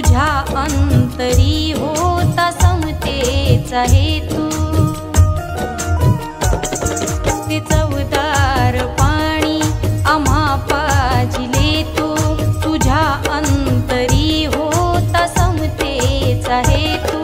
तुझ्या अंतरी होता समतेचा हेतू। ते चवदार पाणी आम्हा पाजिले तू, तुझ्या अंतरी होता समतेचा हेतू।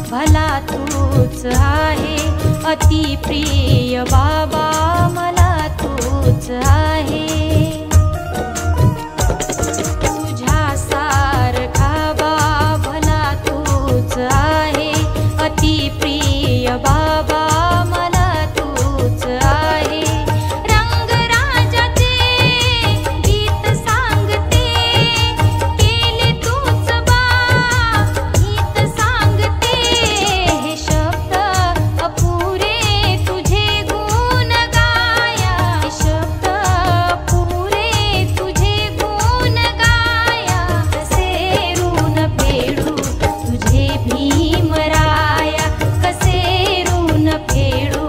भला तूच आहे अति प्रिय बाबा, मला तूच आहे। तुझ्या सारखा भला तूच आहे अति प्रिय बाबा, मला तूच आहे। रंगराजाचे गीत सांगते केले तूच बा, गीत सांगते हे शब्द अपुरे तुझे गुण गाया, हे शब्द अपुरे तुझे गुण गाया। कसे ऋण फेडू तुझे भीमराया, कसे ऋण फेडू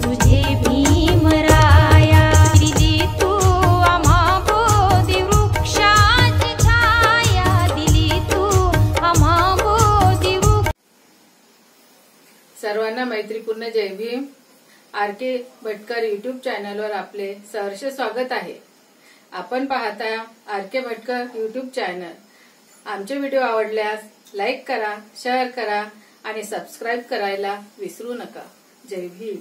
तुझे भीमराया। दिली तू आम्हा बोधी वृक्षाची छाया, दिली तू आम्हा बोधी वृक्ष। सर्वांना मैत्रीपूर्ण जय भीम। आर.के. भटकर यूट्यूब चॅनलवर आपले सहर्ष स्वागत आहे। आपण पाहता आर.के. Bhatkar YouTube channel. आमचे व्हिडिओ आवडल्यास लाईक करा, शेअर करा आणि सबस्क्राईब करायला विसरू नका। जय भीम।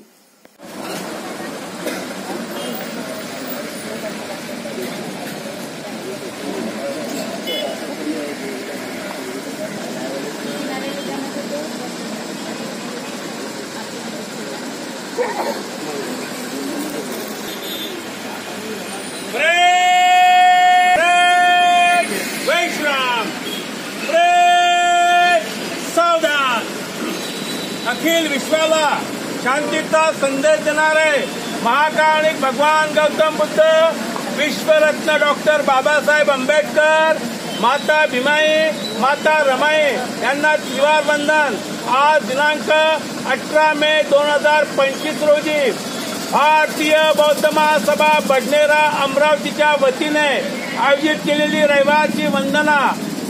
अखिल विश्वाला शांतीचा संदेश देणारे महाकाणिक भगवान गौतम बुद्ध, विश्वरत्न डॉक्टर बाबासाहेब आंबेडकर, माता भीमाई, माता रमाई यांना त्रिवार वंदन। आज दिनांक 18 मे 2025 रोजी भारतीय बौद्ध महासभा बडनेरा अमरावतीच्या वतीने आयोजित केलेली रविवारची वंदना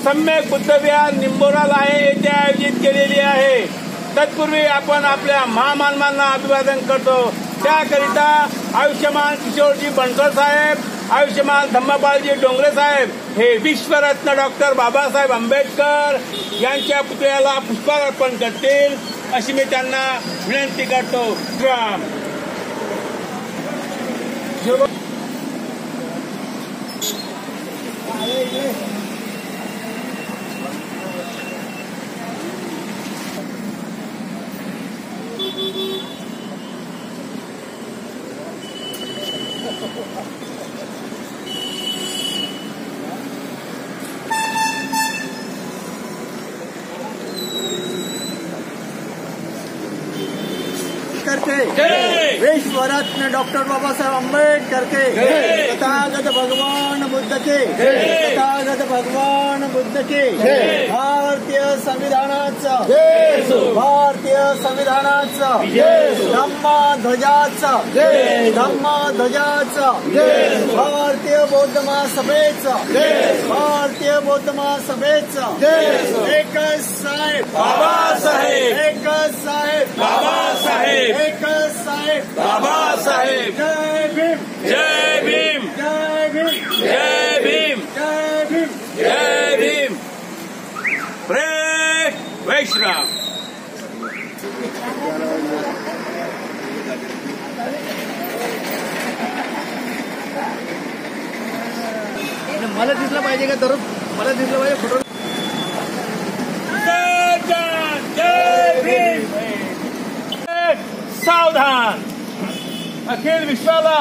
सम्यक बुद्धविहार निंबोरा येथे आयोजित केलेली आहे। तत्पूर्वी आपण आपल्या महामानवांना अभिवादन करतो। त्याकरिता आयुष्यमान किशोरजी बनकर साहेब, आयुष्यमान धम्मपालजी डोंगरे साहेब हे विश्वरत्न डॉक्टर बाबासाहेब आंबेडकर यांच्या पुतळ्याला पुष्पार्पण करतील अशी मी त्यांना विनंती करतो। विश्वरत्न डॉक्टर बाबासाहेब आंबेडकर के, तथागत भगवान बुद्ध के, तथागत भगवान बुद्ध के। भारतीय संविधानाचा, भारतीय संविधानाचा, धम्मध्वजाचा, धम्मध्वजाचा, भारतीय बौद्ध महासभेचा, भारतीय बौद्ध महासभेचा एकच साहेब बाबासाहेब, एकच साहेब बाबासाहेब, एकच साहेब बाबासाहेब। जय भीम, जय भीम, जय भीम, जय भीम, जय भीम, जय भीम। प्रेम वैष्णव। मला दिसलं पाहिजे का दररोज मला दिसलं पाहिजे फोटो. जय भीम. सावधान. अखिल विश्वाला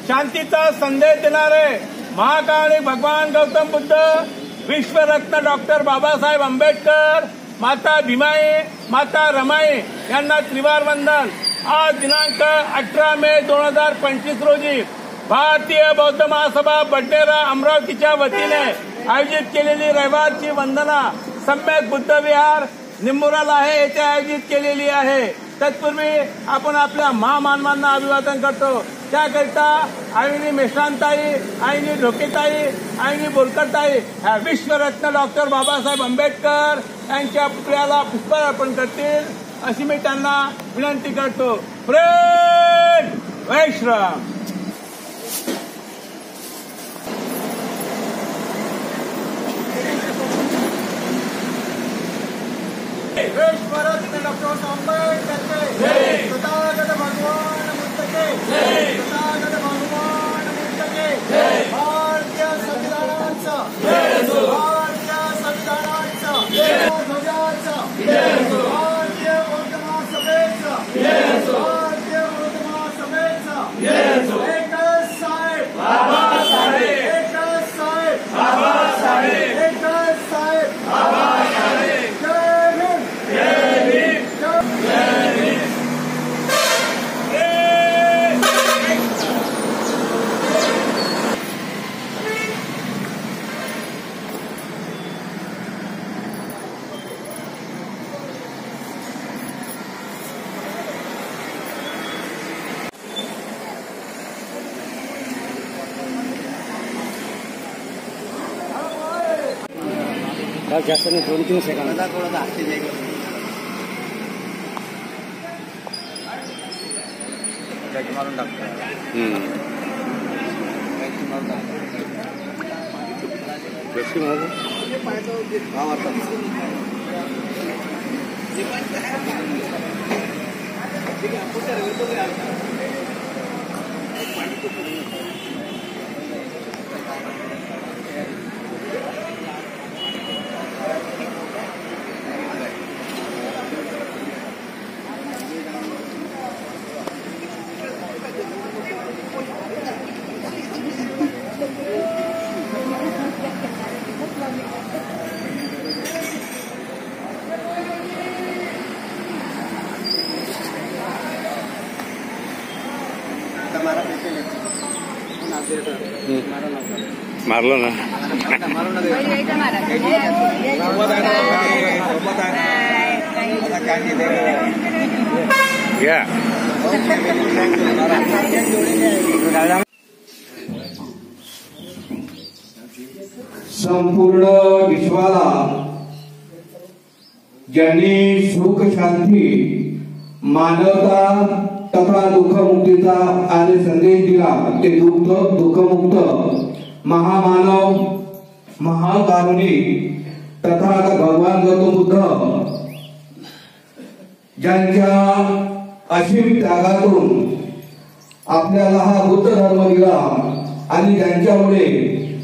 शांतीचा संदेश देणारे महाकाळिक भगवान गौतम बुद्ध, विश्वरत्न डॉक्टर बाबासाहेब आंबेडकर, माता भीमाई, माता रमाई यांना त्रिवार वंदन. आज दिनांक 18 मे 2025 रोजी भारतीय बौद्ध महासभा बडनेरा अमरावतीच्या वतीने आयोजित केलेली रविवारची वंदना सम्यक बुद्ध विहार निंबुरा लाहे येथे आयोजित केलेली आहे. तत्पूर्वी आपण आपल्या महामानवांना अभिवादन करतो. त्याकरिता आईनी मेश्रांताई, आईनी ढोकेताई, आईनी बोरकरताई ह्या विश्वरत्न डॉक्टर बाबासाहेब आंबेडकर यांच्या पुतळ्याला पुष्पार्पण करतील अशी मी त्यांना विनंती करतो. प्रेम वैश्रम. विश्वरत्न डॉक्टर आंबेडकर के तथागत भगवान बुद्ध के तथागत भगवान बुद्ध के भारतीय संविधानाचा भारतीय संविधानाचा ध्वजाचा भारतीय बौद्ध महासभेचा भारतीय बौद्ध महासभेचा एकच साहेब बाबासाहेब, एकच साहेब बाबासाहेब, एकच साहेब बाबासाहेब. जास्त नाही 2-3 सेकंद थोड़ा आस्ते जाएगा. मारून टाकतो. मारलो ना. या संपूर्ण विश्वाला ज्यांनी सुख शांती मानवता तथा दुःखमुक्तीचा आणि संदेश दिला ते दुःखमुक्त महामानव महाकारुणिक तथा भगवान गौतम बुद्ध ज्यांच्या असीम त्यागातून आपल्याला हा बुद्ध धर्म दिला आणि ज्यांच्यामुळे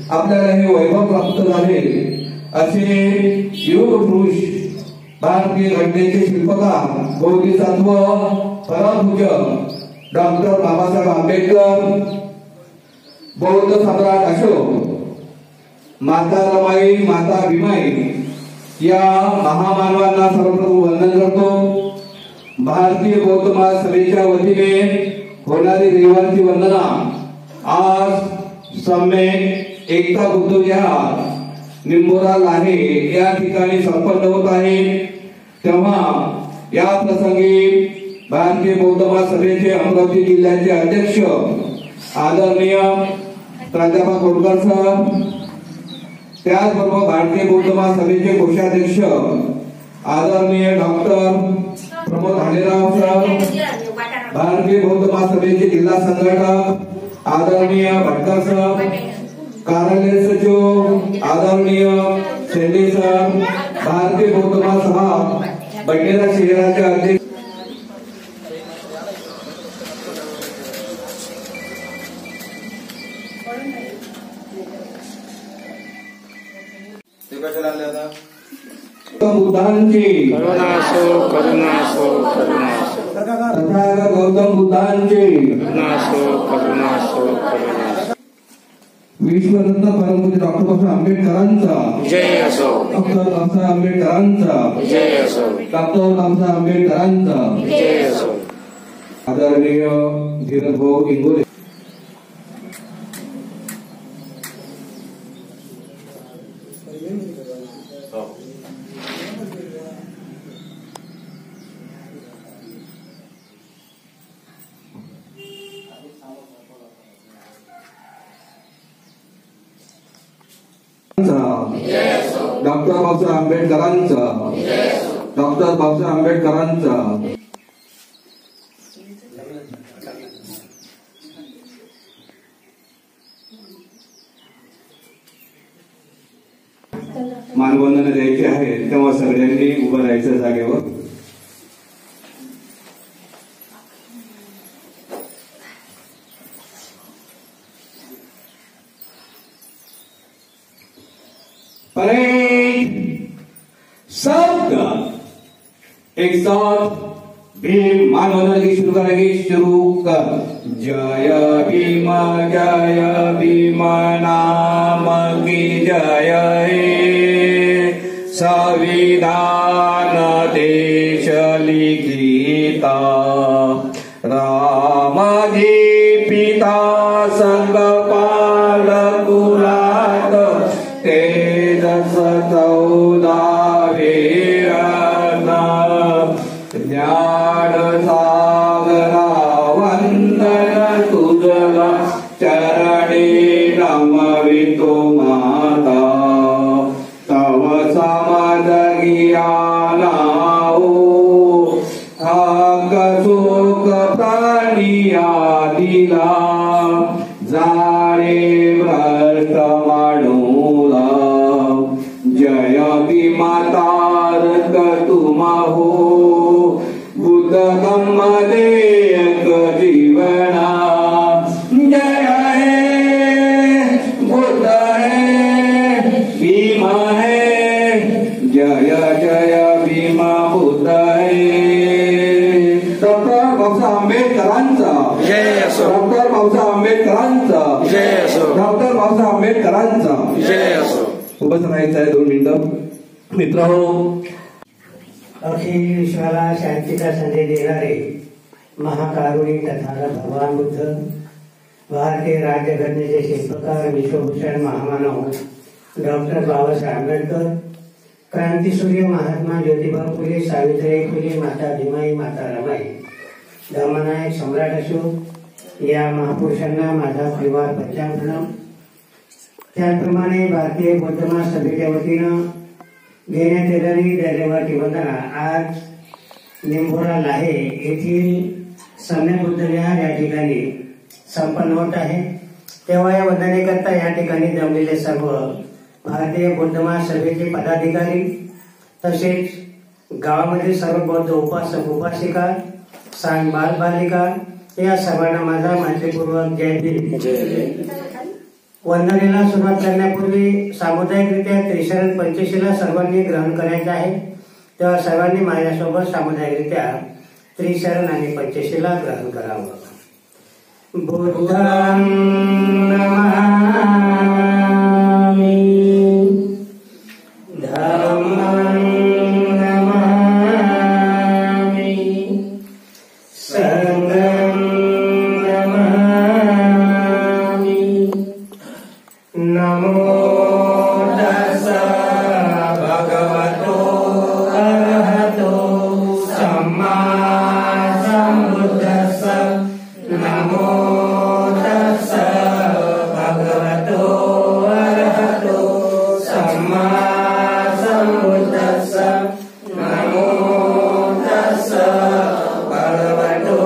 आपल्याला हे वैभव प्राप्त झाले असे योग पुरुष भारतीय घटनेचे शिल्पकार बोधिसत्व परमपूज्य डॉक्टर बाबासाहेब आंबेडकर, बौद्ध सम्राट अशोक, माता रमाई, माता भीमाई या महामानवांना सर्वप्रथम वंदन करतो. भारतीय बौद्ध महासभेच्या वतीने होणारी रविवारची वंदना आज सम्यक एकता बुद्ध विहार निंबोरा लाहे या ठिकाणी संपन्न होत आहे. तेव्हा या प्रसंगी भारतीय बौद्ध महासभेचे अमरावती जिल्ह्याचे अध्यक्ष आदरणीय प्राध्यापक कोटकर सर, त्याचबरोबर भारतीय बौद्ध महासभेचे कोषाध्यक्ष आदरणीय डॉक्टर प्रमोद हाडेराव सर, भारतीय बौद्ध महासभेचे जिल्हा संघटक आदरणीय भटकर सर, कार्यालय सचिव आदरणीय शेंडे सर, भारतीय बौद्ध महासभा बडनेरा शहराचे अध्यक्ष कशाला आणले आता? बुद्धांची करुणासो करुणासो करुणासो तथागत गौतम बुद्धांची करुणासो करुणासो करुणासो विश्वरत्न परमपूज्य डॉक्टर बाबासाहेब आंबेडकरांचा जय असो डॉक्टर बाबासाहेब आंबेडकरांचा जय असो डॉक्टर बाबासाहेब आंबेडकरांचा जय असो आदरणीय धीरज भाऊ इंगोले डॉक्टर बाबासाहेब आंबेडकरांचा डॉक्टर बाबासाहेब आंबेडकरांचा मानवंदना द्यायची आहे तेव्हा सगळ्यांनी उभं राहायचं जागेवर. परेड सबका एक साथ भीम मानवंदना की शुरू करेंगे. शुरू कर. जय भीम नाम की जय हे संविधान देश लिखिता रामजी पिता संग पालकुलात तेजस 14 वीरांना ज्ञान सागरा वंदन तुझला चरणी नमवितो माता तव समाज ज्ञानाओ हक सुख प्राणिया दिला जाणे भ्रष्ट माणूला जय भीमातारक तुमा हो बुद्ध धम्म देयक जीवना जय हे बुद्ध है भीमा है जय जय भीमा बुद्ध है. डॉक्टर बाबासाहेब आंबेडकरांचा जय असो डॉक्टर बाबासाहेब आंबेडकरांचा जय असो डॉक्टर बाबासाहेब आंबेडकरांचा जय असो. उभंच राहायचं आहे 2 मिनिटं. मित्रांनो अखिल विश्वाला शांतीचा संदेश देणारे महाकारुणी तथागत भगवान बुद्ध भारतीय राज्यघटनेचे शिल्पकार विश्वभूषण महामानव डॉक्टर बाबासाहेब आंबेडकर क्रांतीसूर्य महात्मा ज्योतिबा फुले सावित्रीबाई फुले माता भीमाई माता रमाई धर्मनायक सम्राट असो या महापुरुषांना माझा परिवार पंचांग. त्याचप्रमाणे भारतीय बौद्ध महासभेच्या वतीनं घेण्यात येणारी दर्जेवरची वंदना आज निंभोरा लाहे येथील सम्यक बुद्ध विहार या ठिकाणी संपन्न होत आहे. तेव्हा या वंदनेकरता या ठिकाणी जमलेले सर्व भारतीय बौद्ध महासभेचे पदाधिकारी तसेच गावामधील सर्व बौद्ध उपासक उपासिका सांग बालबालिका या सर्वांना माझा मैत्रीपूर्वक जय भीम. वंदनेला सुरुवात करण्यापूर्वी सामुदायिकरित्या त्रिशरण पंचशीला सर्वांनी ग्रहण करायचं आहे. तेव्हा सर्वांनी माझ्यासोबत सामुदायिकरित्या त्रिशरण आणि पंचशीला ग्रहण करावं. बुद्धं नमामि धम्मं नमामि संघं नमो तस्सा भगवतो अरहतो सम्मा सम्बुद्धस्सा नमो तस्सा भगवतो अरहतो सम्मा सम्बुद्धस्सा नमो तस्सा भगवतो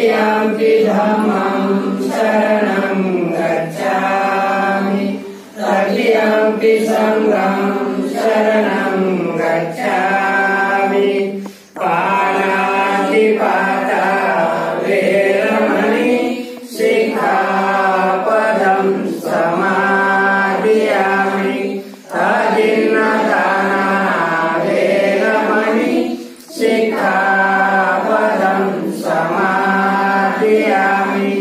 तृतीयम्पि धम्मं शरणं गच्छामि तृतीयम्पि संघं शरणं गच्छामि पाणातिपाता वेरमणि सिक्खापदं समादियामि अजिन्नदाना वेरमणि सिक्खापदं समादियामि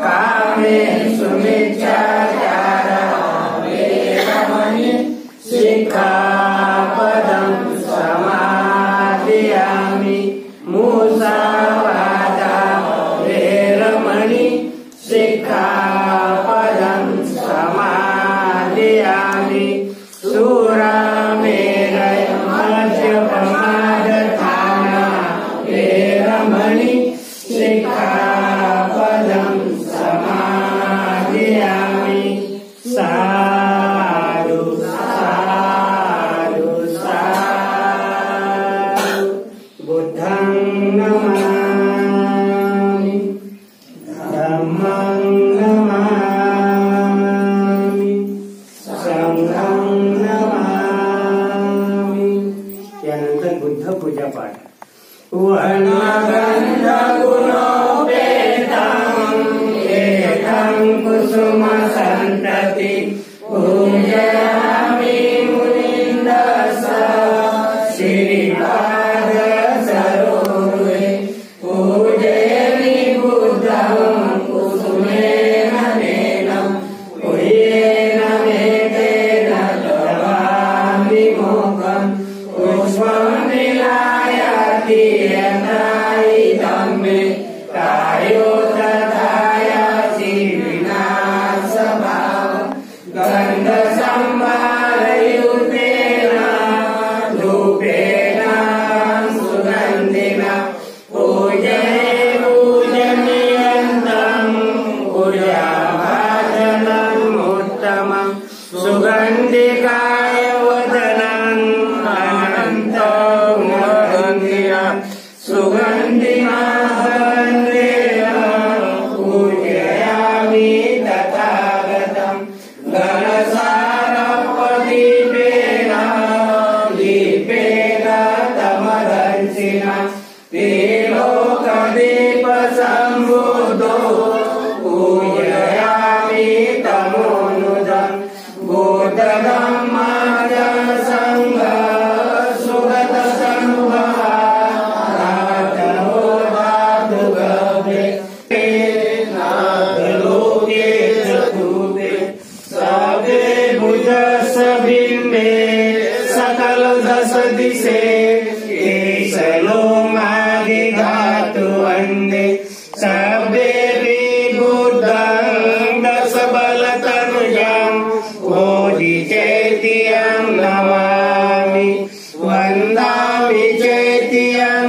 कामेषु मिथ्याचारः वेरमणि सिक्खापदं समादियामि मुसावादा वेरमणि सिक्खापदं समादियामि सुरामेरय मद्यपमादधाना वेरमणि सिक्खापदं समादियामि साधु साधु साधु बुद्धं नमामि धम्मं नमामि संघं नमामि। यानंतर बुद्ध पूजा पाठ कुसुम संतति पूजयामि मुनिन्दस श्रीपाद सरोरुहे पूजयामि बुद्धं कुसुमेन नेनं पुष्पेण मेतेन ददामि मोक्षं पुष्पं विलायति यथाइदं मे कायो तथायासि विनाशभाव गन्धसंभारयुतेन धूपेन सुगन्धिना पूजये पूजनीयन्तं पूजाभाजनम् उत्तमं सुगन्धिकाय वदनम् अनन्तं वन्दया सुगन्धिमाहन्देन पूजयामि तथागतं घनसारपदीपेन दीपेन तमदंसिना त्रिलोकदीपसम्बुद्धो पूजयामि तमोनुदं बुद्धधम्मसंघ सकल दस दिशे केशलो मादिधातु वन्दे सभ्ये बुद्धं दश बलतनुजं बोधिचैत्यं नमामि वन्दामि चैत्यं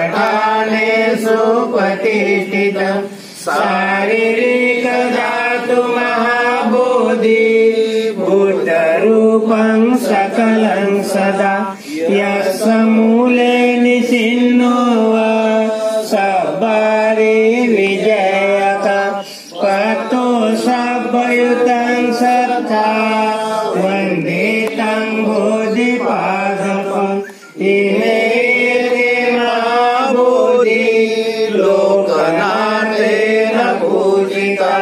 सभटानेषु प्रतिष्ठितं शारीरिक धातु महाबोधि बुद्धरूपं सकलं सदा यस्मूले निसिन्नो सब्बारे विजयत पतो सब्बयुतं सत्ता वन्दे तं बोधिपादपम् इमे महाबोधि लोकनाथेन पूजिता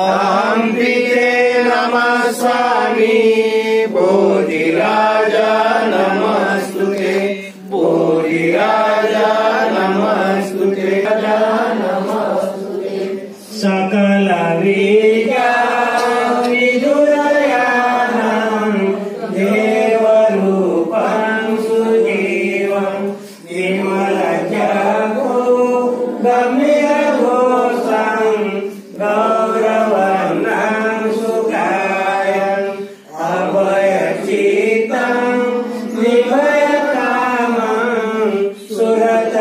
अहं पिते नमस्वामि बोधिराजा नमस्तुते बोधिराजा नमस्तुते नमस्तुते सकल विदुरयानं देवरूपं सुजीवं विमलजगो गम्यघोषं गौरवर्णं सुकायं अभयचित्तं निभयकामं सुरत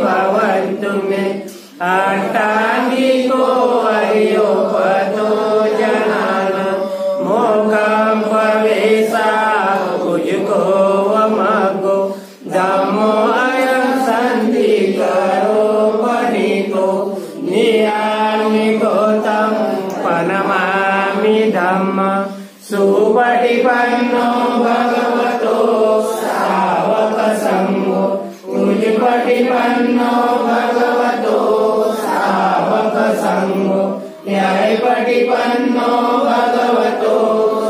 भवन्तु मे अष्टाङ्गिको हरियोपतो जनान मोक्षं प्रवेशा भुजको वमगो धम्मो अयं सन्धिकरो पणिको नियामिको तं प्रणमामि धम्म सुपटिपन्नो भगवतो सावकसङ्घो उज्पटिपन्नो भगवतो सावकसङ्घो न्यायपटिपन्नो भगवतो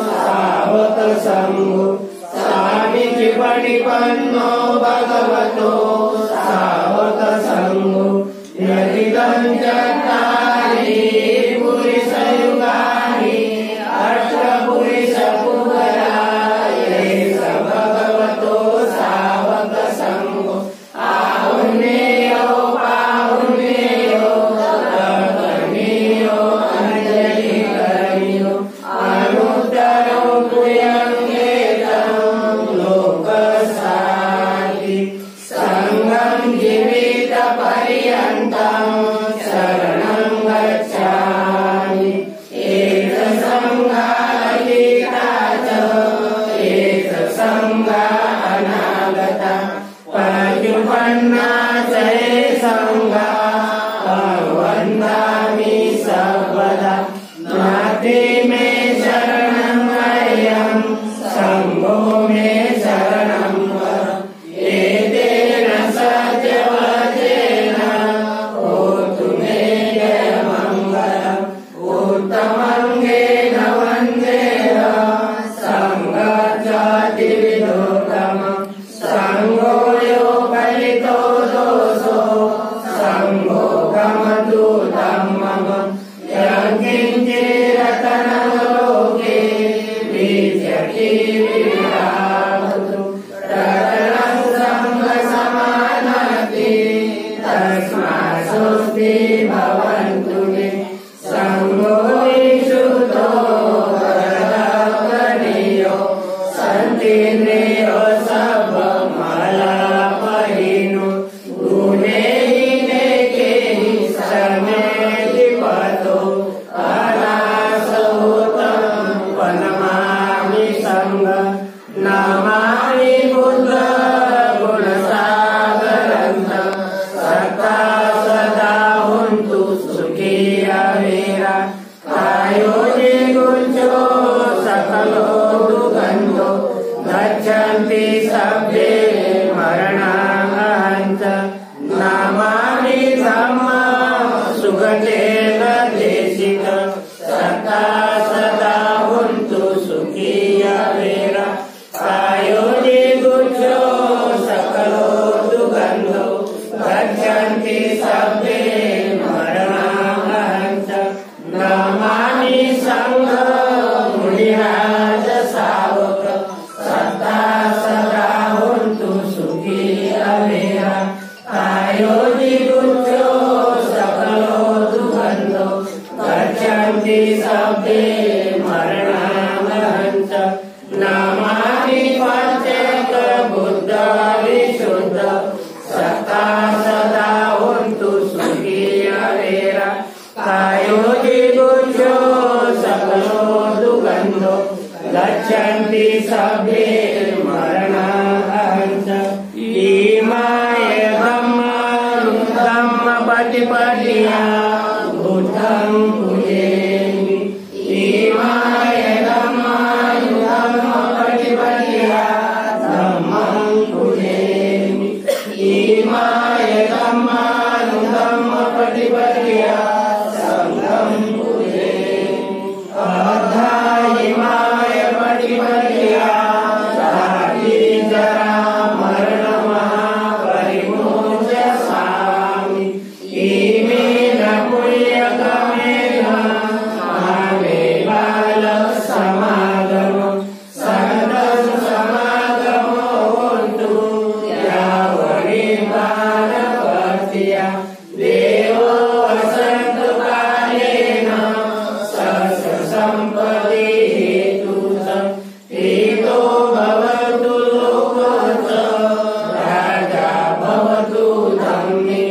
सावकसङ्घो सामिचिपटिपन्नो भगवतो सावकसङ्घो यदिदं चत्वारि पुरुषयुगानि अष्टपुरुषपुरा ये स भगवतो सावकसङ्घो आहुनेयो पाहुनेयो करणीयो अंजलिकरणीयो अनुत्तरो पुयङ्गेतं लोकसारि संगं जीवितपर्यन्तं शरणं गच्छामि एकसङ्घातीता च एकसङ्घा अनागता पञ्चुपन्ना च ये सङ्घा वन्दामि सर्वदा नास्ति मे शरणं अयं सङ्घो मे शरणं वर एतेन सत्यवचेन होतु मे जयमङ्गलम् उत्तमङ्गेन वन्देह सङ्घाचातिविदोत्तमम् सङ्घो यो कलितो दोषो सङ्घो गमतु धम्मम् यत्किञ्चिरतनं लोके विद्यते विद्यावतु रतनं सङ्घसमानस्ति तस्मात् स्वस्ति भवन्तु मे सङ्घो विशुद्धो वरदकनीयो सन्तीर्णयो सर्वमलापहीनो गुणेहीने केहि समेधिपतो अनासोतं प्रणमामि सङ्घं नमामि बुद्ध गुणसागरन्तं सदा सदा हुन्तु सुखी अवेरा कायो निगुञ्जो सकलो दुगन्धो गच्छन्ति सभ्ये मरणाहन्त नमामि धम्मं सुगतेन देशित सदा सदा हुन्तु सुखी अवेरा कायो निगुञ्जो सकलो दुगन्धो गच्छन्ति सभ्ये मरणाहन्त नमामि सङ्घं मुनिराज सावक सदा सदा हुन्तु सुखी अवेरा कायो निगुञ्जो सकलो दुगन्धो गच्छन्ति सभ्ये मरणाहन्त नमामि पञ्चेक बुद्ध विशुद्ध सदा सदा हुन्तु सुखी अवेरा कायो निगुञ्जो सकलो दुगन्धो गच्छन्ति सभ्ये मरणाहन्त इमाय धम्मपटिपटिया बुद्धं पूजयामि इमाय धम्मपटिपटिया धम्मं पूजयामि इमाय धम्मपटिपटिया सङ्घं पूजयामि अद्धायिमाय पटिपटिया साधि जरा मरणमहापरिमोचयामि इमेन पुण्यकमेन मामे बालसमागमं सन्तं समागमो होन्तु यावनिर्वाणपत्या देवो वसन्तु कालेन सहस्रसम्पदि हेतुतं हेतो भवतु लोकोऽथ राजा भवतु धम्मे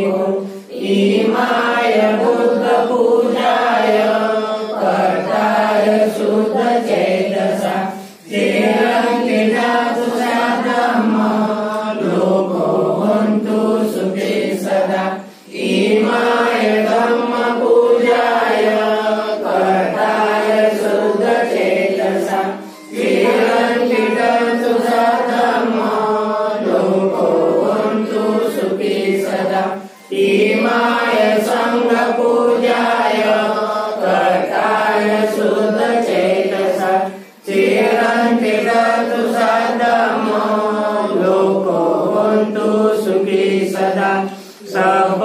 सुखी सदा सब